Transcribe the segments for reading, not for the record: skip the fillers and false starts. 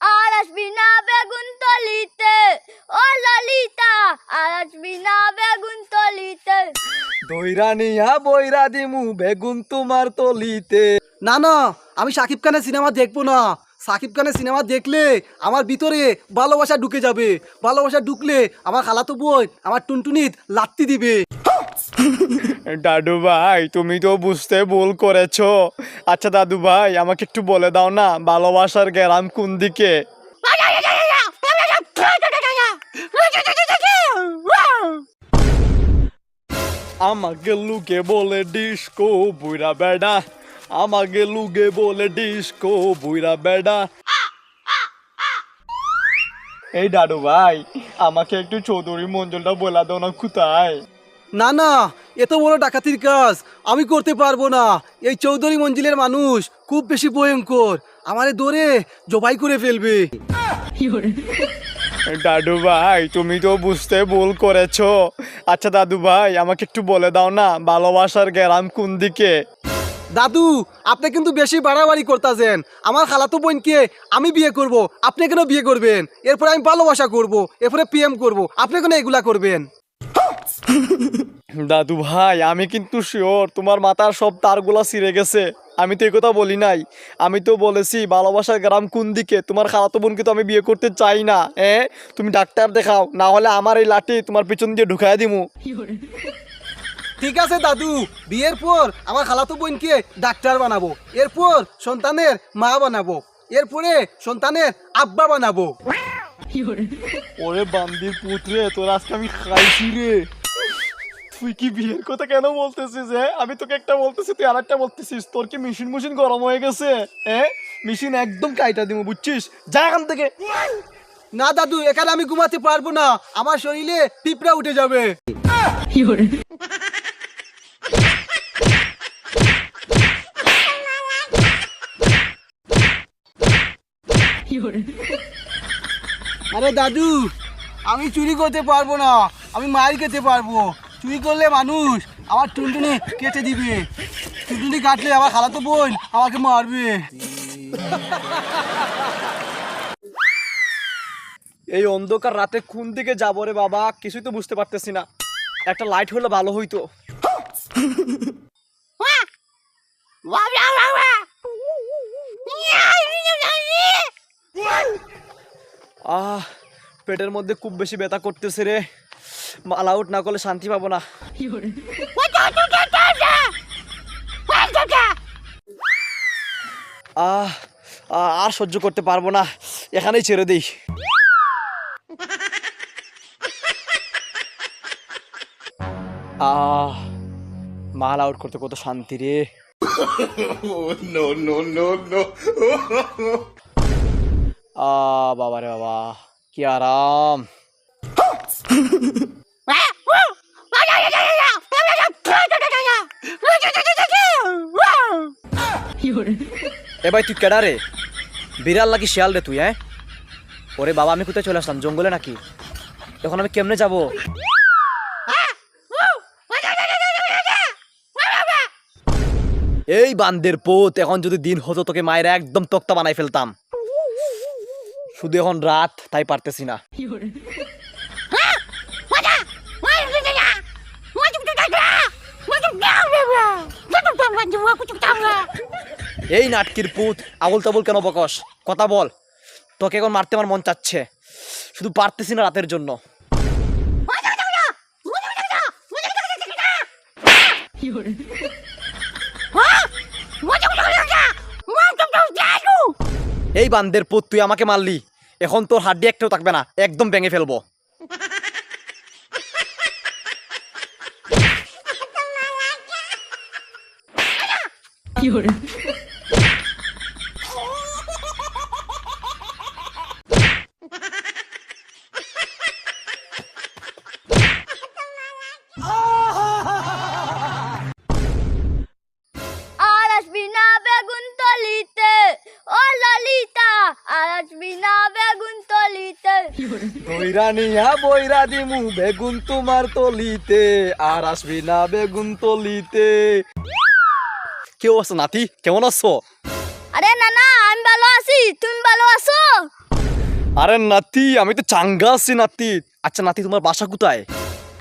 আর আসবি না বেগুন তলিতে, ও ললিতা, আর আসবি না বেগুন তলিতে। দইরা নিয়া বইরা দিমু বেগুন তোমার তলিতে। না না, আমি শাকিব খানের সিনেমা দেখবো না। শাকিব খানের সিনেমা দেখলে আমার ভিতরে ভালোবাসা ঢুকে যাবে। ভালোবাসা ঢুকলে আমার খালাতো বোন আমার টুনটুনিত লাত্তি দিবে। দাদু ভাই, তুমি তো বুঝতে ভুল করেছো। আচ্ছা দাদু ভাই, আমাকে একটু বলে দাও না, ভালোবাসার গ্রাম কোন দিকে? আমাকে লুকে বলে ডিস্কো বুইরা বেডা, আমাকে লুকে বলে ডিস্কো বুইরা বেডা। এই দাদু ভাই, আমাকে একটু চৌধুরী মঞ্জলটা বলে দাও না কোথায়। না না, এত বড় ডাকাতির কাজ আমি করতে পারবো না। এই চৌধুরী মঞ্জিলের মানুষ খুব বেশি ভয়ঙ্কর, আমারে ধরে জবাই করে ফেলবে। দাদু ভাই, তুমি তো বুঝতে ভুল করেছো। আচ্ছা দাদু ভাই, আমাকে একটু বলে দাও না, ভালোবাসার গ্রাম কোন দিকে? দাদু, আপনি কিন্তু বেশি বাড়াবাড়ি করতেছেন। আমার খালাতো বোনকে আমি বিয়ে করব, আপনি কেন বিয়ে করবেন? এরপরে আমি ভালোবাসা করব, এরপরে প্রেম করব, আপনি কেন এগুলা করবেন? দাদু ভাই, আমি কিন্তু শিওর তোমার মাথার সব তারগুলা ছিঁড়ে গেছে। আমি তো এই কথা বলি নাই। আমি তো বলেছি ভালোবাসার গ্রাম কোন দিকে। তোমার খালাতো বোনকে তো আমি বিয়ে করতে চাই না। তুমি ডাক্তার দেখাও, না হলে আমার এই লাঠি তোমার পিছন দিয়ে ঢুকাই দিমু। ঠিক আছে দাদু, বিয়ের পর আমার খালাতো বোনকে ডাক্তার বানাবো, এরপর সন্তানের মা বানাবো, এরপরে সন্তানের আব্বা বানাবো। ওরে বান্দির পুত্রে, তোর আজকে আমি খাইছি রে। তুই কি বিয়ের কথা কেন বলতেছিস? আমি তোকে একটা বলতেছি, তুই আর একটা বলতেছিস। তোর কি মেশিন গরম হয়ে গেছে? মেশিন একদম কাইটা দিব, বুঝছিস? যা এখান থেকে। না দাদু, এখানে আমি ঘুমাতে পারবো না, আমার শরীরে পিঁপড়া উঠে যাবে। আরে দাদু, আমি চুরি করতে পারবো না, আমি মার খেতে পারবো। চুরি করলে মানুষ আমার টুনটুনি কেটে দিবে, টুনটুনি কাটলে আমার খালাতো বোন আমাকে মারবে। এই অন্ধকার রাতে কোন দিকে যাবো রে বাবা, কিছুই তো বুঝতে পারতেছি না। একটা লাইট হলে ভালো হইতো। পেটের মধ্যে খুব বেশি ব্যথা করতেছে রে। মাল আউট না করলে শান্তি পাবো না। আর সহ্য করতে পারবো না, এখানেই ছেড়ে দিই। মাল আউট করতে কত শান্তি রে। বাবা রে বাবা, কি আরাম। এ ভাই, তুই কেডা রে? বিড়াল নাকি শিয়াল রে তুই? ওরে বাবা, আমি কোথায় চলে আসলাম? জঙ্গলে নাকি? এখন আমি কেমনে যাব? এই বান্দের পোত, এখন যদি দিন হতো তোকে মায়ের একদম তক্তা বানাই ফেলতাম। শুধু এখন রাত, তাই পারতেছি না। এই নাটকির পুত, আবুল তাবুল কেন বকস? কথা বল। তোকে এখন মারতে আমার মন চাচ্ছে, শুধু পারতেছি না রাতের জন্য। এই বান্দের পুত, তুই আমাকে মারলি, এখন তোর হাড্ডি একটাও থাকবে না, একদম ভেঙে ফেলবো। আর আসবি না বেগুন তলিতে, ও ললিতা, আর আসবি না বেগুন তলিতে। দইরা নিয়া বইরা দিমু বেগুন তোমার তলিতে, আর আসবি না বেগুন তলিতে। কেউ আছো নাতি, কেমন আছো? আরে নানা আমি ভালো আছি, তুমি ভালো আছো? আরে নাতি আমি তো চাঙ্গা আছি নাতি। আচ্ছা নাতি তোমার বাসা কোথায়?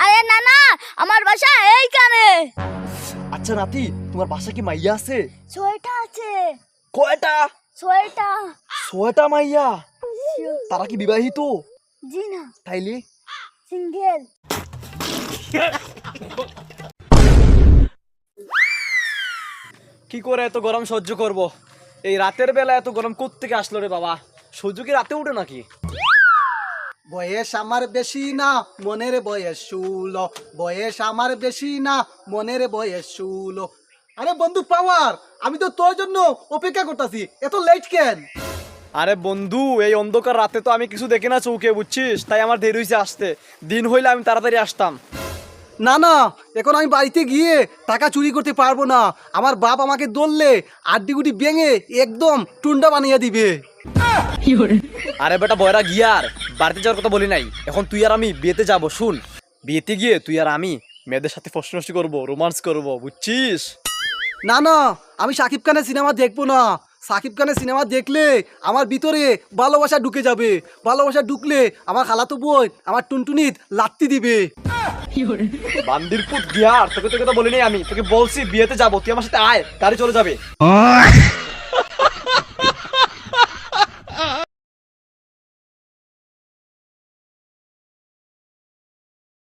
আরে নানা আমার বাসা এইখানে। আচ্ছা নাতি তোমার বাসা কি মাইয়া আছে? ছয়টা আছে। কয়টা? ছয়টা। 6টা মাইয়া? তারা কি বিবাহিত? জি না, তাইলে সিঙ্গেল। কি করে এত গরম সহ্য করব? এই রাতের বেলা এত গরম কোত্থেকে আসলো রে বাবা? সূর্য কি রাতে উঠে নাকি? বয়স আমার বেশি না, মনের বয়স 16। বয়স আমার বেশি না, মনের বয়স 16। আরে বন্ধু পাওয়ার, আমি তো তোর জন্য অপেক্ষা করতেছি, এত লেট কেন? আরে বন্ধু এই অন্ধকার রাতে তো আমি কিছু দেখি না চৌকে, বুঝছিস? তাই আমার দেরি হয়েছে আসতে। দিন হইলে আমি তাড়াতাড়ি আসতাম। না না, এখন আমি বাড়িতে গিয়ে টাকা চুরি করতে পারবো না। আমার বাপ আমাকে ধরলে আড্ডি ভেঙে একদম টুন্ডা বানিয়ে দিবে। আরে বেটা বয়রা গিয়ার বাড়িতে যাওয়ার কথা বলি নাই। এখন তুই আর আমি বিয়েতে যাব। শুন, বিয়েতে গিয়ে তুই আর আমি মেয়েদের সাথে ফষ্টি করবো, রোমান্স করবো, বুঝছিস? না না, আমি শাকিব খানের সিনেমা দেখবো না। শাকিব খানের সিনেমা দেখলে আমার ভিতরে ভালোবাসা ঢুকে যাবে। ভালোবাসা ঢুকলে আমার খালাতো বোন আমার টুনটুনিত লাত্তি দিবে। বান্দির পুত গিয়ার, তোকে তো কথা বলি নাই আমি। তোকে বলছি বিয়েতে যাবো, তুই আমার সাথে আয়, গাড়ি চলে যাবে।